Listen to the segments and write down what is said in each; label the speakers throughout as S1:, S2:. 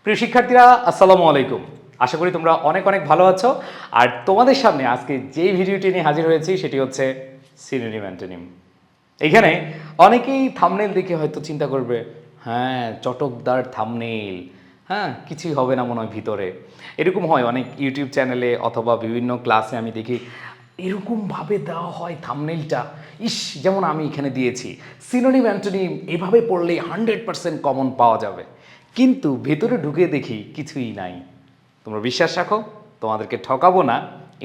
S1: প্রিয় শিক্ষার্থীরা, আসসালামু আলাইকুম। আশা করি তোমরা অনেক অনেক ভালো আছো। আর তোমাদের সামনে আজকে যেই ভিডিওটি নিয়ে হাজির হয়েছি সেটি হচ্ছে সিনোনিম অ্যান্টোনিম। এইখানে অনেকেই থাম্বনেল দেখে হয়তো চিন্তা করবে, হ্যাঁ চটকদার থাম্বনেল, হ্যাঁ কিছুই হবে না মনে হয় ভিতরে। এরকম হয় অনেক ইউটিউব চ্যানেলে অথবা বিভিন্ন ক্লাসে আমি দেখি এরকমভাবে দেওয়া হয় থাম্বনেলটা, ইস যেমন আমি এখানে দিয়েছি সিনোনিম অ্যান্টোনিম এভাবে পড়লে 100% কমন পাওয়া যাবে। কিন্তু ভেতরে ঢুকে দেখি কিছুই নাই। তোমরা বিশ্বাস রাখো, তোমাদেরকে ঠকাবো না,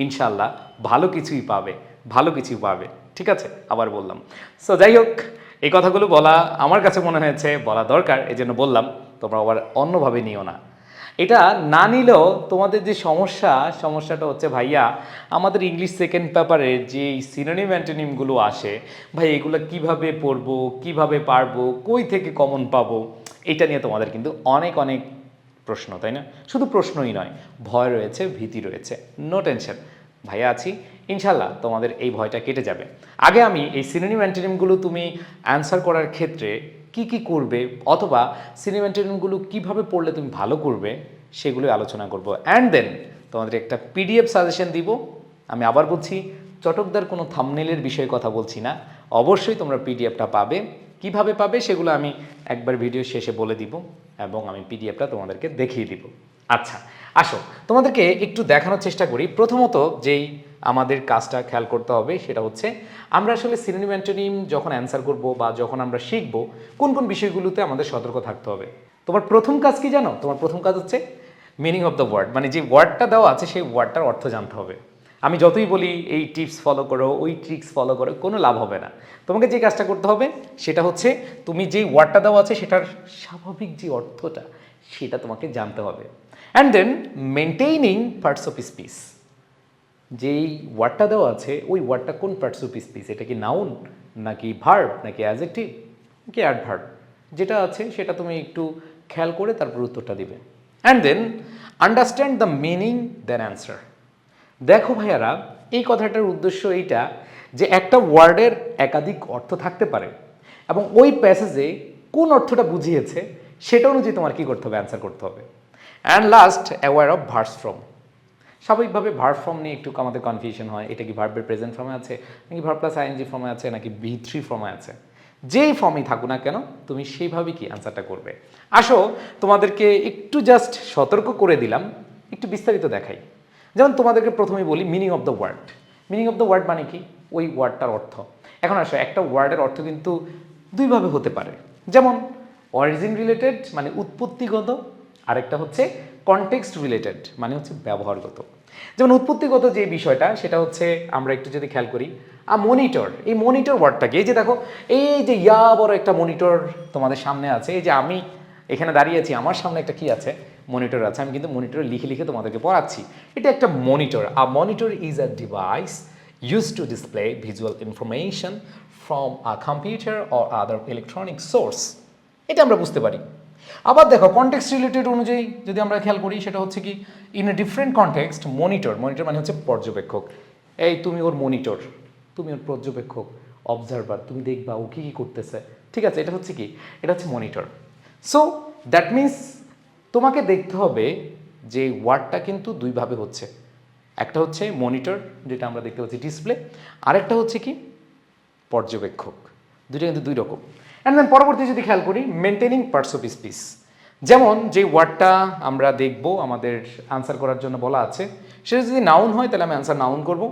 S1: ইনশাল্লাহ ভালো কিছুই পাবে, ভালো কিছু পাবে। ঠিক আছে, আবার বললাম। সো যাই হোক, এই কথাগুলো বলা আমার কাছে মনে হয়েছে বলা দরকার, এই জন্য বললাম। তোমরা আবার অন্যভাবে নিও না। এটা না নিলেও তোমাদের যে সমস্যাটা হচ্ছে ভাইয়া, আমাদের ইংলিশ সেকেন্ড পেপারে যে সিনোনিম অ্যান্টোনিমগুলো আসে, ভাই এগুলো কিভাবে পড়বো, কিভাবে পারবো, কই থেকে কমন পাবো, এটা নিয়ে তোমাদের কিন্তু অনেক অনেক প্রশ্ন, তাই না? শুধু প্রশ্নই নয়, ভয় রয়েছে, ভীতি রয়েছে। নো টেনশন, ভাইয়া আছি, ইনশাল্লাহ তোমাদের এই ভয়টা কেটে যাবে। আগে আমি এই সিনোনিম অ্যান্টোনিমগুলো তুমি অ্যান্সার করার ক্ষেত্রে কি কি করবে অথবা সিনোনিম অ্যান্টোনিমগুলো কীভাবে পড়লে তুমি ভালো করবে সেগুলো আলোচনা করব। অ্যান্ড দেন তোমাদের একটা পিডিএফ সাজেশন দিব। আমি আবার বলছি, চটকদার কোনো থাম্বনেলের বিষয়ে কথা বলছি না, অবশ্যই তোমরা পিডিএফটা পাবে। কিভাবে পাবে সেগুলো আমি একবার ভিডিও শেষে বলে দিব এবং আমি পিডিএফটা তোমাদেরকে দেখিয়ে দিব। আচ্ছা আসো, তোমাদেরকে একটু দেখানোর চেষ্টা করি। প্রথমত যেই আমাদের কাজটা খেয়াল করতে হবে সেটা হচ্ছে, আমরা আসলে সিনোনিম অ্যান্টোনিম যখন অ্যান্সার করব বা যখন আমরা শিখব, কোন কোন বিষয়গুলোতে আমাদের সতর্ক থাকতে হবে। তোমার প্রথম কাজ কি জানো? তোমার প্রথম কাজ হচ্ছে মিনিং অফ দ্য ওয়ার্ড, মানে যে ওয়ার্ডটা দেওয়া আছে সেই ওয়ার্ডটার অর্থ জানতে হবে। আমি যতই বলি এই টিপস ফলো করো, ওই ট্রিক্স ফলো করো, কোনো লাভ হবে না। তোমাকে যে কাজটা করতে হবে সেটা হচ্ছে, তুমি যেই ওয়ার্ডটা দেওয়া আছে সেটার স্বাভাবিক যে অর্থটা সেটা তোমাকে জানতে হবে। And then maintaining parts of speech, যেই ওয়ার্ডটা দেওয়া আছে ওই ওয়ার্ডটা কোন পার্টস অফ স্পিচ, এটা কি নাউন নাকি ভার্ব নাকি অ্যাডজেক্টিভ নাকি অ্যাডভার্ব, যেটা আছে সেটা তুমি একটু খেয়াল করে তারপর উত্তরটা দিবে। And then understand the meaning then answer. দেখো ভাইয়ারা, এই কথাটার উদ্দেশ্য এইটা যে একটা ওয়ার্ডের একাধিক অর্থ থাকতে পারে এবং ওই প্যাসেজে কোন অর্থটা বুঝিয়েছে সেটা অনুযায়ী তোমার কী করতে হবে, অ্যান্সার করতে হবে। And last, aware of verse from. স্বাভাবিকভাবে ভার্ব ফর্ম নিয়ে একটু আমাদের কনফিউশন হয়, এটা কি ভার্বের প্রেজেন্ট ফর্মে আছে নাকি ভার্ব প্লাস আইএনজি ফর্মে আছে নাকি V3 ফর্মে আছে। যেই ফর্মেই থাকুক না কেন তুমি সেইভাবেই কি অ্যান্সারটা করবে। আসো তোমাদেরকে একটু জাস্ট সতর্ক করে দিলাম, একটু বিস্তারিত দেখাই। যেমন তোমাদেরকে প্রথমেই বলি meaning of the word. Meaning of the word মানে কি? ওই ওয়ার্ডটার অর্থ। এখন আসো, একটা ওয়ার্ডের অর্থ কিন্তু দুইভাবে হতে পারে। যেমন অরিজিন রিলেটেড মানে উৎপত্তিগত, আরেকটা হচ্ছে কনটেক্সট রিলেটেড মানে হচ্ছে ব্যবহারগত। যেমন উৎপত্তিগত যে বিষয়টা সেটা হচ্ছে, আমরা একটু যদি খেয়াল করি, মনিটর, এই মনিটর ওয়ার্ডটাকে, এই যে দেখো, এই যে বড় একটা মনিটর তোমাদের সামনে আছে, এই যে আমি এখানে দাঁড়িয়ে আছি, আমার সামনে একটা কি আছে, মনিটর আছে। আমি কিন্তু মনিটরে লিখে লিখে তোমাদেরকে পড়াচ্ছি। এটা একটা monitor. Monitor is a device used to display visual information from a computer or other electronic source। এটা আমরা বুঝতে পারি। আবার দেখো কনটেক্সট রিলেটেড অনুযায়ী যদি আমরা খেয়াল করি, সেটা হচ্ছে কি, in a different context monitor, monitor মানে হচ্ছে পর্যবেক্ষক। এই তুমি ওর মনিটর, তুমি ওর পর্যবেক্ষক, অবজারভার, তুমি দেখবা ও কী কী করতেছে। ঠিক আছে, এটা হচ্ছে কি, এটা হচ্ছে মনিটর। সো দ্যাট মিনস তোমাকে দেখতে হবে যে ওয়ার্ডটা কিন্তু দুইভাবে হচ্ছে। একটা হচ্ছে মনিটর, যেটা আমরা দেখতে পাচ্ছি ডিসপ্লে, আরেকটা হচ্ছে কি পর্যবেক্ষক। দুইটা কিন্তু দুই রকম। অ্যান্ড দেন পরবর্তী যদি খেয়াল করি, মেনটেনিং পার্টস অফ স্পিচ। যেমন যে ওয়ার্ডটা আমরা দেখব আমাদের আনসার করার জন্য বলা আছে, সেটা যদি নাউন হয় তাহলে আমি আনসার নাউন করব,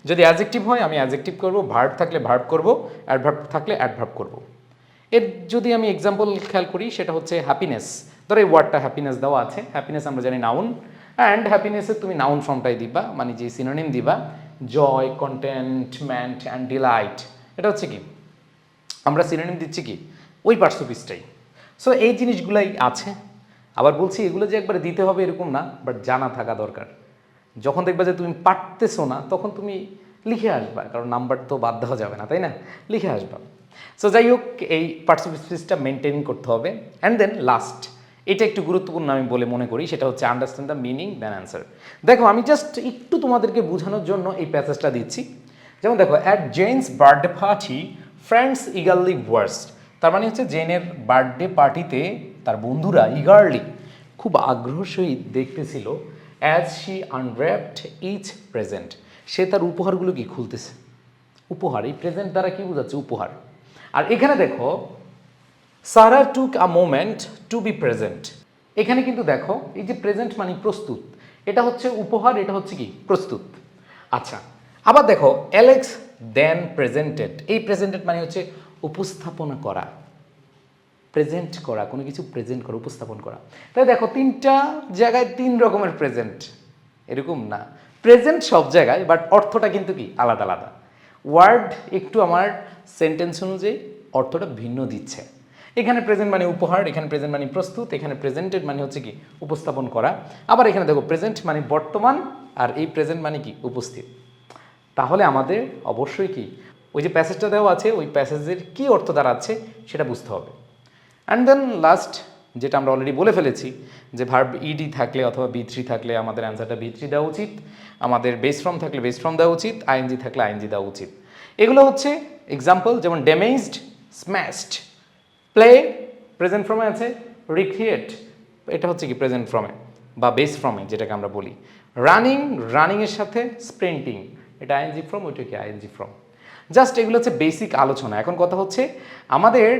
S1: যদি অ্যাডজেক্টিভ হয় আমি অ্যাডজেক্টিভ করব, ভার্ব থাকলে ভার্ব করব, অ্যাডভার্ব থাকলে অ্যাডভার্ব করব। এর যদি আমি এক্সাম্পল খেয়াল করি, সেটা হচ্ছে হ্যাপিনেস। ধরো এই ওয়ার্ডটা হ্যাপিনেস দেওয়া আছে, হ্যাপিনেস আমরা জানি নাউন, অ্যান্ড হ্যাপিনেসের তুমি নাউন ফর্মটাই দিবা, মানে যে সিনোনিম দিবা, জয়, কন্টেন্টমেন্ট অ্যান্ড ডিলাইট। এটা হচ্ছে কি, আমরা সিনোনিম দিচ্ছি কি ওই পার্টস অফ স্পিচটাই। সো এই জিনিসগুলাই আছে। আবার বলছি এগুলো যে একবারে দিতে হবে এরকম না, বাট জানা থাকা দরকার। যখন দেখবা যে তুমি পারতেছো না তখন তুমি লিখে আসবা, কারণ নাম্বার তো বাদ দেওয়া যাবে না, তাই না? লিখে আসবা। সো যাই হোক, এই পার্টস অফ স্পিচটা মেনটেন করতে হবে। অ্যান্ড দেন লাস্ট, এটা একটু গুরুত্বপূর্ণ আমি বলে মনে করি, সেটা হচ্ছে understand the meaning then answer. দেখো আমি জাস্ট একটু তোমাদেরকে বোঝানোর জন্য এই প্যাসেজটা দিচ্ছি। যেমন দেখো, at Jen's birthday party friends eagerly wished. তার মানে হচ্ছে জেনের বার্থডে পার্টিতে তার বন্ধুরা ইগারলি খুব আগ্রহ সহিত দেখতেছিল অ্যাজ শি আনর্যাপড ইচ প্রেজেন্ট। সে তার উপহারগুলো কি খুলতেছে। উপহার, এই প্রেজেন্ট দ্বারা কি বোঝাচ্ছে? উপহার। আর এখানে দেখো Sara took a moment to be present. এখানে কিন্তু দেখো এই যে প্রেজেন্ট মানে প্রস্তুত, এটা হচ্ছে উপহার, এটা হচ্ছে কি প্রস্তুত। আচ্ছা, আবার দেখো অ্যালেক্স দেন প্রেজেন্টেড। এই প্রেজেন্টেড মানে হচ্ছে উপস্থাপনা করা, প্রেজেন্ট করা, কোনো কিছু প্রেজেন্ট করা, উপস্থাপন করা। তাই দেখো তিনটা জায়গায় তিন রকমের প্রেজেন্ট, এরকম না প্রেজেন্ট সব জায়গায়, বাট অর্থটা কিন্তু কি আলাদা আলাদা। ওয়ার্ড একটু আমার সেন্টেন্স অনুযায়ী অর্থটা ভিন্ন দিচ্ছে। এখানে প্রেজেন্ট মানে উপহার, এখানে প্রেজেন্ট মানে প্রস্তুত, এখানে প্রেজেন্টেড মানে হচ্ছে কি উপস্থাপন করা। আবার এখানে দেখো প্রেজেন্ট মানে বর্তমান, আর এই প্রেজেন্ট মানে কি উপস্থিত। তাহলে আমাদের অবশ্যই কি ওই যে প্যাসেজটা দেওয়া আছে ওই প্যাসেজের কি অর্থ দাঁড়াচ্ছে সেটা বুঝতে হবে। অ্যান্ড দেন লাস্ট যেটা আমরা অলরেডি বলে ফেলেছি যে ভার্ব ইডি থাকলে অথবা বি3 থাকলে আমাদের অ্যান্সারটা বি3 দেওয়া উচিত, আমাদের বেস ফর্ম থাকলে বেস ফর্ম দেওয়া উচিত, আইএনজি থাকলে আইএনজি দেওয়া উচিত। এগুলো হচ্ছে এক্সাম্পল, যেমন ড্যামেজড, স্ম্যাশড। প্লে প্রেজেন্ট ফর্মে আছে, রিক্রিয়েট এটা হচ্ছে কি প্রেজেন্ট ফর্মে বা বেস ফর্মে যেটাকে আমরা বলি। রানিং, রানিংয়ের সাথে স্প্রিন্টিং, এটা আইএনজি ফর্ম, ওইটা কি আইএনজি ফর্ম। জাস্ট এগুলো হচ্ছে বেসিক আলোচনা। এখন কথা হচ্ছে আমাদের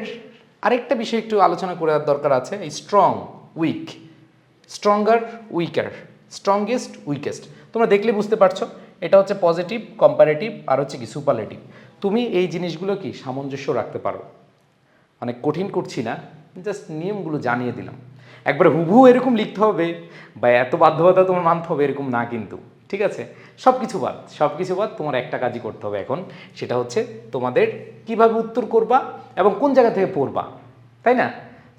S1: আরেকটা বিষয় একটু আলোচনা করার দরকার আছে, এই strong, weak, stronger, weaker, strongest, weakest. তোমরা দেখলে বুঝতে পারছো এটা হচ্ছে পজিটিভ, কম্পারেটিভ আর হচ্ছে কি সুপারলেটিভ। তুমি এই জিনিসগুলো কি সামঞ্জস্য রাখতে পারো। অনেক কঠিন করছি না, জাস্ট নিয়মগুলো জানিয়ে দিলাম। একবারে হুবহু এরকম লিখতে হবে বা এত বাধ্যবাধকতা তোমার মানতে হবে এরকম না কিন্তু, ঠিক আছে? সব কিছু বাদ, সব কিছু বাদ, তোমার একটা কাজই করতে হবে এখন, সেটা হচ্ছে তোমাদের কিভাবে উত্তর করবা এবং কোন জায়গা থেকে পড়বা, তাই না?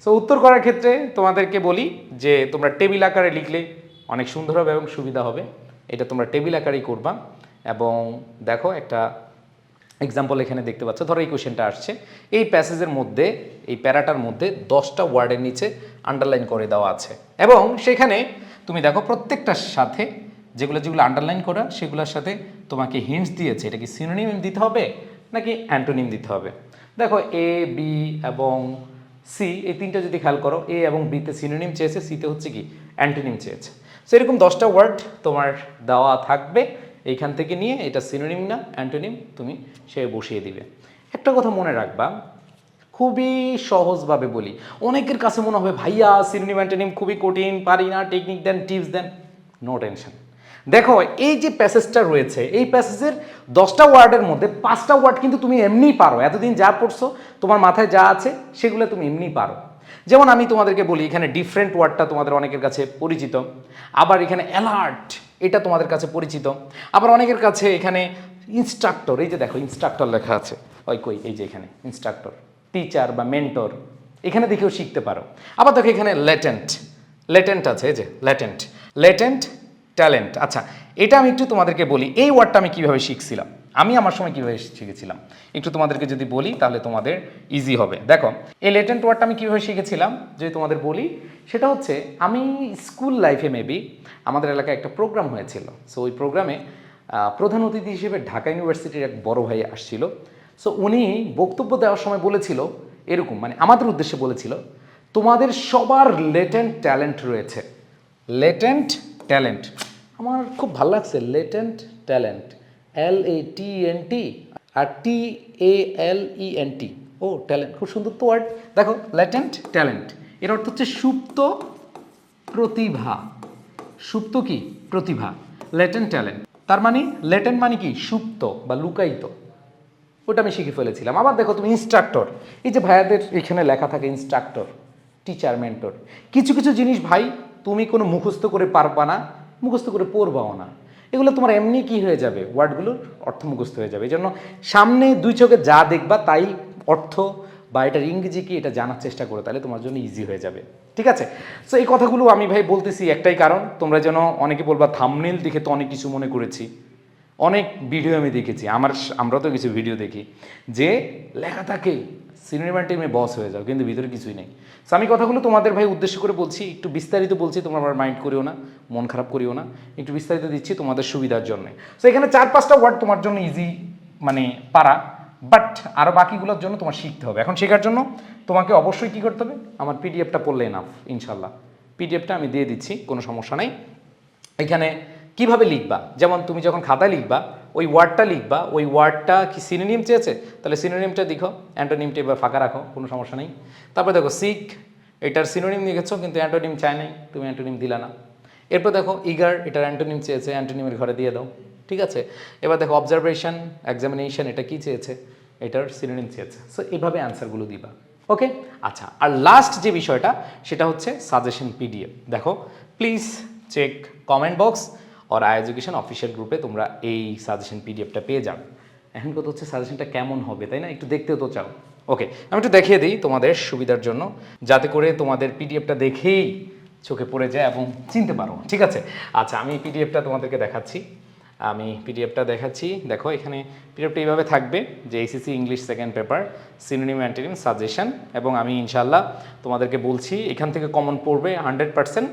S1: সো উত্তর করার ক্ষেত্রে তোমাদেরকে বলি যে তোমরা টেবিল আকারে লিখলে অনেক সুন্দর হবে এবং সুবিধা হবে। এটা তোমরা টেবিল আকারেই করবা। এবং দেখো একটা এক্সাম্পল এখানে দেখতে পাচ্ছ, ধরো এই কোশ্চেনটা আসছে, এই প্যাসেজের মধ্যে, এই প্যারাটার মধ্যে 10টা ওয়ার্ডের নিচে আন্ডারলাইন করে দেওয়া আছে এবং সেখানে তুমি দেখো প্রত্যেকটার সাথে যেগুলো যেগুলো আন্ডারলাইন করা সেগুলোর সাথে তোমাকে হিন্টস দিয়েছে, এটা কি সিনোনিম দিতে হবে নাকি অ্যান্টোনিম দিতে হবে। দেখো এ, বি এবং সি, এই তিনটা যদি খেয়াল করো, এ এবং বিতে সিনোনিম চেয়েছে, সিতে হচ্ছে কি অ্যান্টোনিম চেয়েছে। সো এরকম 10টা ওয়ার্ড তোমার দেওয়া থাকবে, এইখান থেকে নিয়ে এটা সিনোনিম না অ্যান্টোনিম তুমি সে বসিয়ে দিবে। একটা কথা মনে রাখবা, খুবই সহজভাবে বলি, অনেকের কাছে মনে হবে ভাইয়া সিনোনিম অ্যান্টোনিম খুবই কঠিন, পারি না, টেকনিক দেন, টিপস দেন। No tension. দেখো এই যে প্যাসেজটা রয়েছে, এই প্যাসেজের 10টা ওয়ার্ডের মধ্যে 5টা ওয়ার্ড কিন্তু তুমি এমনিই পারো, এতদিন যা পড়ছো তোমার মাথায় যা আছে সেগুলো তুমি এমনিই পারো। যেমন আমি তোমাদেরকে বলি, এখানে ডিফারেন্ট ওয়ার্ডটা তোমাদের অনেকের কাছে পরিচিত, আবার এখানে অ্যালার্ট এটা তোমাদের কাছে পরিচিত, আবার অনেকের কাছে এখানে ইনস্ট্রাক্টর, এই যে দেখো ইনস্ট্রাক্টর লেখা আছে, ওই কই এই যে এখানে ইনস্ট্রাক্টর, টিচার বা মেন্টর, এখানে দেখেও শিখতে পারো। আবার দেখো এখানে ল্যাটেন্ট, ল্যাটেন্ট আছে, এই যে ল্যাটেন্ট, ল্যাটেন্ট ট্যালেন্ট। আচ্ছা, এটা আমি একটু তোমাদেরকে বলি, এই ওয়ার্ডটা আমি কীভাবে শিখছিলাম, আমি আমার সময় কীভাবে শিখেছিলাম একটু তোমাদেরকে যদি বলি তাহলে তোমাদের ইজি হবে। দেখো এই লেটেন্ট ওয়ার্ডটা আমি কীভাবে শিখেছিলাম যদি তোমাদের বলি, সেটা হচ্ছে আমি স্কুল লাইফে মেবি আমাদের এলাকায় একটা প্রোগ্রাম হয়েছিল। সো ওই প্রোগ্রামে প্রধান অতিথি হিসেবে ঢাকা ইউনিভার্সিটির এক বড় ভাই আসছিল। সো উনি বক্তব্য দেওয়ার সময় বলেছিল এরকম, মানে আমাদের উদ্দেশ্যে বলেছিল, তোমাদের সবার লেটেন্ট ট্যালেন্ট রয়েছে। লেটেন্ট ট্যালেন্ট আমার খুব ভালো লাগছে, লেটেন্ট ট্যালেন্ট, LATENT আর TALENT, ও ট্যালেন্ট, খুব সুন্দর তো ওয়ার্ড। দেখো ল্যাটেন্ট ট্যালেন্ট এর অর্থ হচ্ছে সুপ্ত প্রতিভা, সুপ্ত কি প্রতিভা, ল্যাটেন্ট ট্যালেন্ট। তার মানে ল্যাটেন্ট মানে কি সুপ্ত বা লুকায়িত, ওটা আমি শিখে ফেলেছিলাম। আবার দেখো তুমি ইনস্ট্রাক্টর, এই যে ভাইয়াদের এখানে লেখা থাকে ইনস্ট্রাক্টর, টিচার, মেন্টর, কিছু কিছু জিনিস ভাই তুমি কোনো মুখস্থ করে পারবা না, মুখস্থ করে পড়বাও না, এগুলো তোমার এমনি কি হয়ে যাবে, ওয়ার্ডগুলোর অর্থ মুখস্থ হয়ে যাবে। এই জন্য সামনে দুই চোখে যা দেখবা তাই অর্থ বা এটার ইংরেজি কি এটা জানার চেষ্টা করো, তাহলে তোমার জন্য ইজি হয়ে যাবে, ঠিক আছে? সো এই কথাগুলো আমি ভাই বলতেছি একটাই কারণ, তোমরা যেন, অনেকে বলবা থাম্বনেল দেখে তো অনেক কিছু মনে করেছি, অনেক ভিডিও আমি দেখেছি, আমরা তো কিছু ভিডিও দেখি যে লেখা থাকে সিনেমাটিমে বস হয়ে যাও, কিন্তু ভিতরে কিছুই নেই। সো আমি কথাগুলো তোমাদের ভাই উদ্দেশ্য করে বলছি, একটু বিস্তারিত বলছি, তোমরা আবার মাইন্ড করিও না, মন খারাপ করিও না, একটু বিস্তারিত দিচ্ছি তোমাদের সুবিধার জন্য। সো এখানে 4-5টা ওয়ার্ড তোমার জন্য ইজি মানে পারা, বাট আরও বাকিগুলোর জন্য তোমার শিখতে হবে। এখন শেখার জন্য তোমাকে অবশ্যই কী করতে হবে, আমার পিডিএফটা পড়লে এনাফ ইনশাল্লাহ, পিডিএফটা আমি দিয়ে দিচ্ছি, কোনো সমস্যা নেই। এখানে কিভাবে লিখবা, যেমন তুমি যখন খাতায় লিখবা ওই ওয়ার্ডটা লিখবা, ওই ওয়ার্ডটা কি সিনোনিম চেয়েছে, তাহলে সিনোনিমটা লিখো, অ্যান্টোনিমটা এবার ফাঁকা রাখো, কোনো সমস্যা নেই। তারপর দেখো সিক, এটার সিনোনিম লিখেছো কিন্তু অ্যান্টোনিম চায় নাই, তুমি অ্যান্টোনিম দিলা না। এরপর দেখো ইগার, এটার অ্যান্টোনিম চেয়েছে, অ্যান্টোনিমের ঘরে দিয়ে দাও, ঠিক আছে। এবার দেখো অবজারভেশন, এক্সামিনেশন, এটা কি চেয়েছে, এটার সিনোনিম চেয়েছে। সো এইভাবে অ্যান্সারগুলো দিবা, ওকে। আচ্ছা, আর লাস্ট যে বিষয়টা সেটা হচ্ছে সাজেশন পিডিএফ। দেখো প্লিজ চেক কমেন্ট বক্স আর আই এডুকেশন অফিসিয়াল গ্রুপে তোমরা এই সাজেশন পিডিএফটা পেয়ে যাবে। এখন কথা হচ্ছে সাজেশনটা কেমন হবে, তাই না, একটু দেখতেও তো চাও। ওকে, আমি একটু দেখিয়ে দিই তোমাদের সুবিধার জন্য, যাতে করে তোমাদের পিডিএফটা দেখেই চোখে পড়ে যায় এবং চিনতে পারো, ঠিক আছে। আচ্ছা, আমি পিডিএফটা তোমাদেরকে দেখাচ্ছি, দেখো এখানে পিডিএফটা এইভাবে থাকবে যে HSC English second paper synonym antonym suggestion, এবং আমি ইনশাল্লাহ তোমাদেরকে বলছি এখান থেকে কমন পড়বে 100%।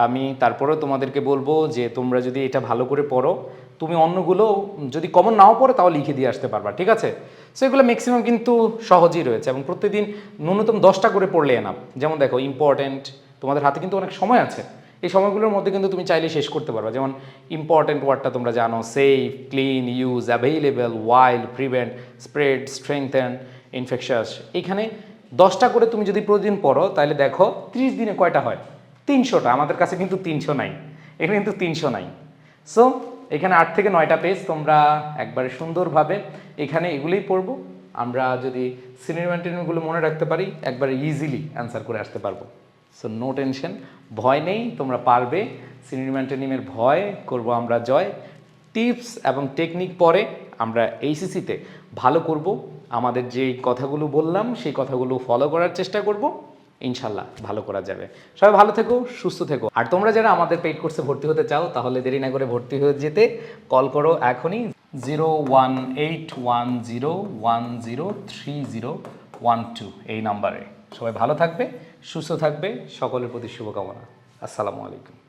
S1: আমি তারপরেও তোমাদেরকে বলবো যে তোমরা যদি এটা ভালো করে পড়ো, তুমি অন্যগুলো যদি কমন নাও পড়ো তাও লিখে দিয়ে আসতে পারবা, ঠিক আছে। সো এগুলো ম্যাক্সিমাম কিন্তু সহজই রয়েছে এবং প্রত্যেকদিন ন্যূনতম 10টা করে পড়লে এনাফ। যেমন দেখো ইম্পর্টেন্ট, তোমাদের হাতে কিন্তু অনেক সময় আছে, এই সময়গুলোর মধ্যে কিন্তু তুমি চাইলে শেষ করতে পারবা। যেমন ইম্পর্টেন্ট ওয়ার্ডটা তোমরা জানো, safe, clean, use, available, wild, prevent, spread, strengthen, infectious. এখানে 10টা করে তুমি যদি প্রতিদিন পড়ো তাহলে দেখো 30 দিনে কয়টা হয়, 300টা। আমাদের কাছে কিন্তু 300 নাই, এখানে কিন্তু 300 নাই। সো এখানে 8 থেকে 9টা পেজ তোমরা একবারে সুন্দরভাবে এখানে এগুলোই পড়বো। আমরা যদি সিনোনিম অ্যান্টোনিমগুলো মনে রাখতে পারি একবারে ইজিলি অ্যান্সার করে আসতে পারবো। সো নো টেনশন, ভয় নেই, তোমরা পারবে। সিনোনিম অ্যান্টোনিমের ভয় করব আমরা জয়। টিপস এবং টেকনিক পরে আমরা এইচএসসিতে ভালো করব। আমাদের যেই কথাগুলো বললাম সেই কথাগুলো ফলো করার চেষ্টা করব, ইনশাল্লাহ ভালো করা যাবে। সবাই ভালো থেকো, সুস্থ থেকো। আর তোমরা যারা আমাদের পেইড কোর্সে ভর্তি হতে চাও তাহলে দেরি না করে ভর্তি হয়ে যেতে কল করো এখনই 01810103012 এই নাম্বারে। সবাই ভালো থাকবে, সুস্থ থাকবে, সকলের প্রতি শুভকামনা। আসসালামু আলাইকুম।